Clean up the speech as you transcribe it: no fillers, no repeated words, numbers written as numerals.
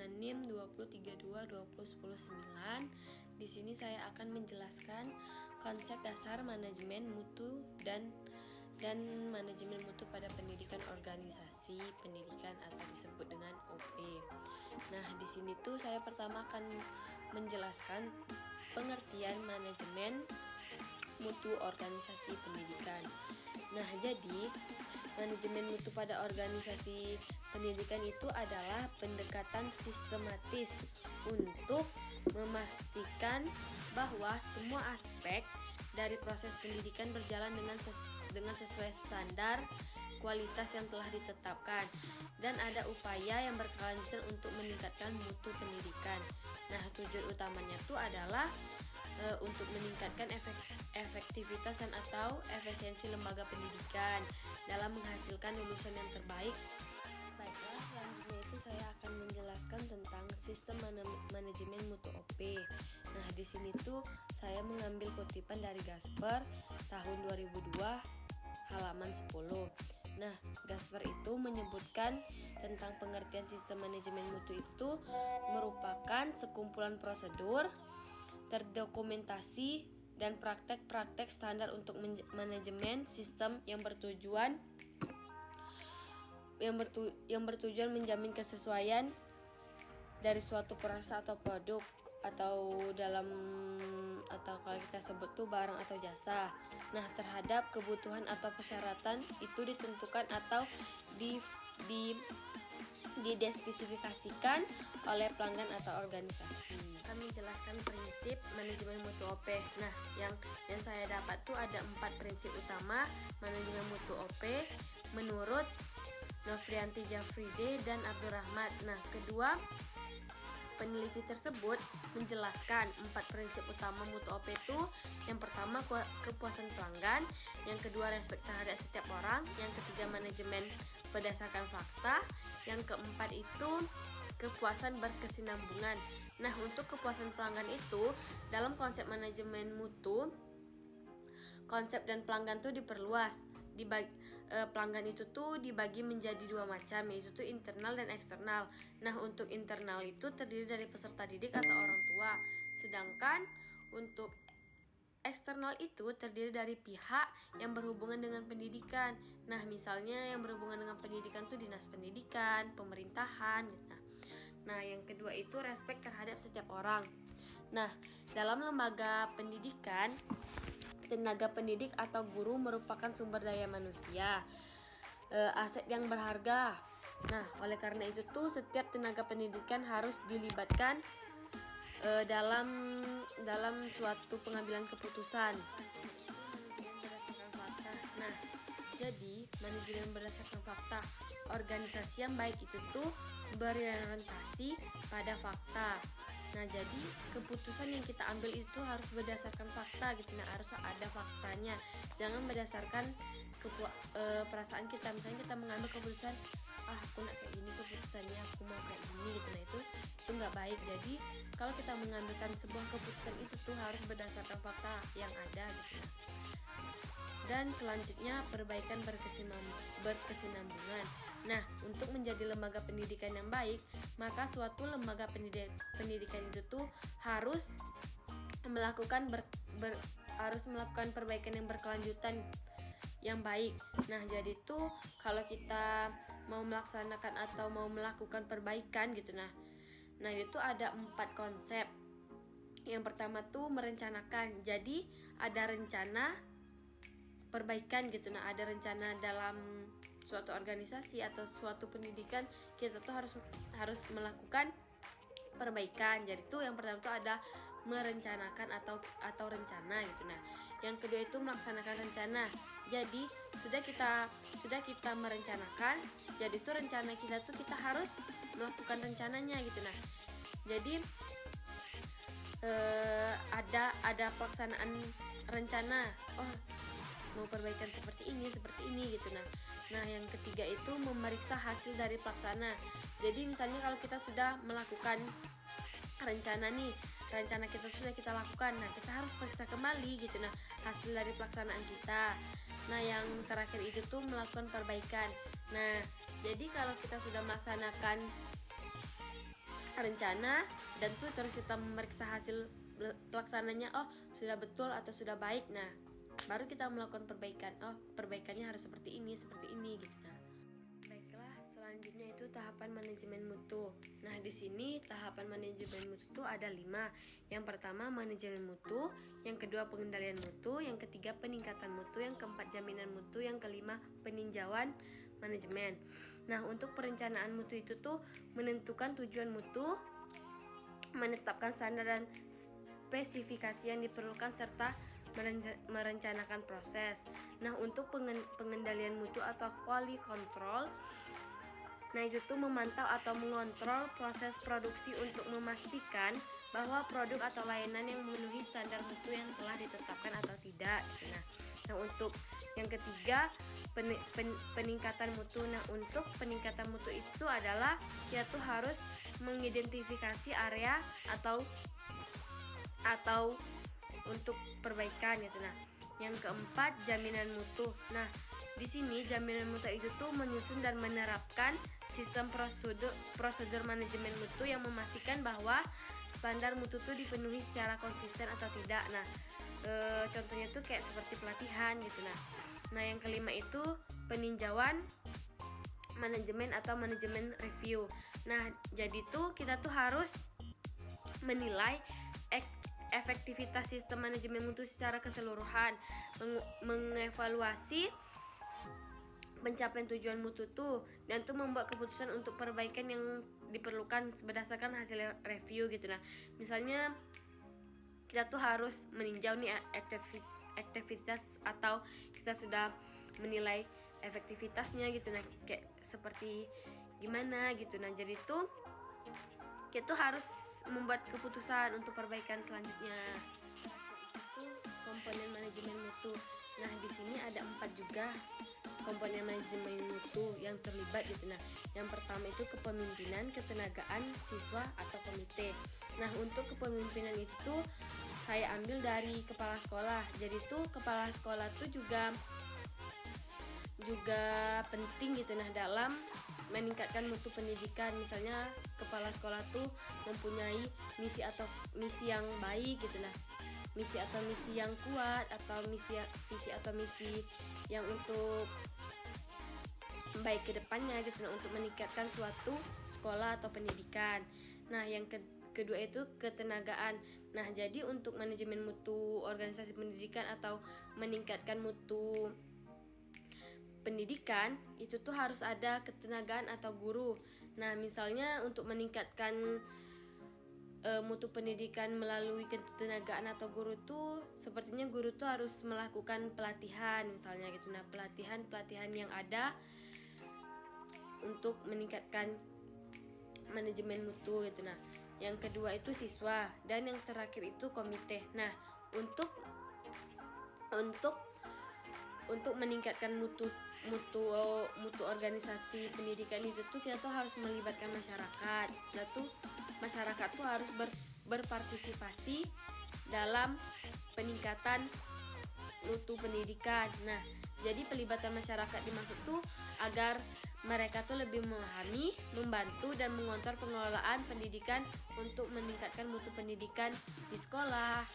dengan NIM 203220109. Di sini saya akan menjelaskan konsep dasar manajemen mutu dan manajemen mutu pada pendidikan organisasi pendidikan atau disebut dengan OP. Nah, di sini tuh saya pertama akan menjelaskan pengertian manajemen mutu organisasi pendidikan. Nah, jadi manajemen mutu pada organisasi pendidikan itu adalah pendekatan sistematis untuk memastikan bahwa semua aspek dari proses pendidikan berjalan dengan sesuai standar kualitas yang telah ditetapkan dan ada upaya yang berkelanjutan untuk meningkatkan mutu pendidikan. Nah, tujuan utamanya itu adalah untuk meningkatkan efektivitas dan atau efisiensi lembaga pendidikan dalam menghasilkan lulusan yang terbaik. Baiklah, selanjutnya itu saya akan menjelaskan tentang sistem manajemen mutu OP. Nah, di sini tuh saya mengambil kutipan dari Gasper tahun 2002 halaman 10. Nah, Gasper itu menyebutkan tentang pengertian sistem manajemen mutu itu merupakan sekumpulan prosedur terdokumentasi dan praktek-praktek standar untuk manajemen sistem yang bertujuan menjamin kesesuaian dari suatu proses atau produk atau kalau kita sebut tuh barang atau jasa. Nah, terhadap kebutuhan atau persyaratan itu ditentukan atau didespesifikasikan oleh pelanggan atau organisasi. Akan menjelaskan prinsip manajemen mutu OP. Nah, yang saya dapat tuh ada 4 prinsip utama manajemen mutu OP menurut Novrianti Jafride dan Abdurrahman. Nah, kedua peneliti tersebut menjelaskan 4 prinsip utama mutu OP itu. Yang pertama kepuasan pelanggan, yang kedua respek terhadap setiap orang, yang ketiga manajemen berdasarkan fakta, yang keempat itu kepuasan berkesinambungan. Nah, untuk kepuasan pelanggan itu dalam konsep manajemen mutu, konsep dan pelanggan tuh diperluas. Pelanggan itu tuh dibagi menjadi 2 macam, yaitu tuh internal dan eksternal. Nah, untuk internal itu terdiri dari peserta didik atau orang tua, sedangkan untuk eksternal itu terdiri dari pihak yang berhubungan dengan pendidikan. Nah, misalnya yang berhubungan dengan pendidikan tuh dinas pendidikan, pemerintahan gitu. Nah, yang kedua itu respek terhadap setiap orang. Nah, dalam lembaga pendidikan, tenaga pendidik atau guru merupakan sumber daya manusia, aset yang berharga. Nah, oleh karena itu tuh setiap tenaga pendidikan harus dilibatkan dalam suatu pengambilan keputusan. Berdasarkan fakta. Nah, jadi manajemen berdasarkan fakta, organisasi yang baik itu tuh berorientasi pada fakta. Nah, jadi keputusan yang kita ambil itu harus berdasarkan fakta gitu. Nah, harus ada faktanya. Jangan berdasarkan perasaan kita. Misalnya kita mengambil keputusan, aku nak kayak gini keputusannya, aku mau kayak gini gitu. Nah, itu nggak baik. Jadi kalau kita mengambilkan sebuah keputusan itu tuh harus berdasarkan fakta yang ada gitu. Dan selanjutnya perbaikan berkesinambungan. Nah, untuk menjadi lembaga pendidikan yang baik, maka suatu lembaga pendidikan itu tuh harus melakukan perbaikan yang berkelanjutan yang baik. Nah, jadi tuh kalau kita mau melaksanakan atau mau melakukan perbaikan gitu, nah itu ada 4 konsep. Yang pertama tuh merencanakan. Jadi ada rencana perbaikan gitu. Nah, ada rencana dalam suatu organisasi atau suatu pendidikan, kita tuh harus melakukan perbaikan. Jadi tuh yang pertama tuh ada merencanakan atau rencana gitu. Nah, yang kedua itu melaksanakan rencana. Jadi sudah kita merencanakan, jadi tuh rencana kita tuh kita harus melakukan rencananya gitu. Nah, jadi ada pelaksanaan rencana. Oh, mau perbaikan seperti ini gitu. Nah, yang ketiga itu memeriksa hasil dari pelaksana. Jadi misalnya kalau kita sudah melakukan rencana kita sudah kita lakukan, nah kita harus periksa kembali gitu. Nah, hasil dari pelaksanaan kita. Nah, yang terakhir itu tuh melakukan perbaikan. Nah, jadi kalau kita sudah melaksanakan rencana, dan tuh terus kita memeriksa hasil pelaksananya, oh sudah betul atau sudah baik. Nah, baru kita melakukan perbaikan. Oh, perbaikannya harus seperti ini gitu. Nah, baiklah, selanjutnya itu tahapan manajemen mutu. Nah, di sini tahapan manajemen mutu itu ada 5. Yang pertama manajemen mutu, yang kedua pengendalian mutu, yang ketiga peningkatan mutu, yang keempat jaminan mutu, yang kelima peninjauan manajemen. Nah, untuk perencanaan mutu itu tuh menentukan tujuan mutu, menetapkan standar dan spesifikasi yang diperlukan, serta merencanakan proses. Nah, untuk pengendalian mutu atau quality control, nah itu tuh memantau atau mengontrol proses produksi untuk memastikan bahwa produk atau layanan yang memenuhi standar mutu yang telah ditetapkan atau tidak. Nah, untuk yang ketiga peningkatan mutu. Nah, untuk peningkatan mutu itu adalah kita tuh harus mengidentifikasi area atau untuk perbaikan gitu. Nah, yang keempat jaminan mutu. Nah, di sini jaminan mutu itu tuh menyusun dan menerapkan sistem prosedur manajemen mutu yang memastikan bahwa standar mutu tuh dipenuhi secara konsisten atau tidak. Nah, contohnya tuh kayak seperti pelatihan gitu. Nah, yang kelima itu peninjauan manajemen atau manajemen review. Nah, jadi tuh kita tuh harus menilai efektivitas sistem manajemen mutu secara keseluruhan, mengevaluasi pencapaian tujuan mutu tuh, dan tuh membuat keputusan untuk perbaikan yang diperlukan berdasarkan hasil review gitu. Nah, misalnya kita tuh harus meninjau nih aktivitas atau kita sudah menilai efektivitasnya gitu. Nah, kayak seperti gimana gitu. Nah, jadi tuh kita tuh harus membuat keputusan untuk perbaikan selanjutnya. Itu komponen manajemen mutu. Nah, di sini ada 4 juga komponen manajemen mutu yang terlibat gitu. Nah, yang pertama itu kepemimpinan, ketenagaan siswa atau komite. Nah, untuk kepemimpinan itu saya ambil dari kepala sekolah. Jadi tuh kepala sekolah tuh juga penting gitu. Nah, dalam meningkatkan mutu pendidikan, misalnya kepala sekolah tuh mempunyai misi yang baik gitu. Nah, misi yang kuat, atau visi atau misi yang untuk baik ke depannya gitu. Nah, untuk meningkatkan suatu sekolah atau pendidikan. Nah, yang kedua itu ketenagaan. Nah, jadi untuk manajemen mutu organisasi pendidikan atau meningkatkan mutu pendidikan itu tuh harus ada ketenagaan atau guru. Nah, misalnya untuk meningkatkan mutu pendidikan melalui ketenagaan atau guru tuh sepertinya guru tuh harus melakukan pelatihan misalnya gitu. Nah, pelatihan yang ada untuk meningkatkan manajemen mutu gitu. Nah, yang kedua itu siswa, dan yang terakhir itu komite. Nah, untuk meningkatkan mutu organisasi pendidikan itu tuh kita tuh harus melibatkan masyarakat. Nah, tuh masyarakat tuh harus berpartisipasi dalam peningkatan mutu pendidikan. Nah, jadi pelibatan masyarakat dimaksud tuh agar mereka tuh lebih memahami, membantu, dan mengontrol pengelolaan pendidikan untuk meningkatkan mutu pendidikan di sekolah.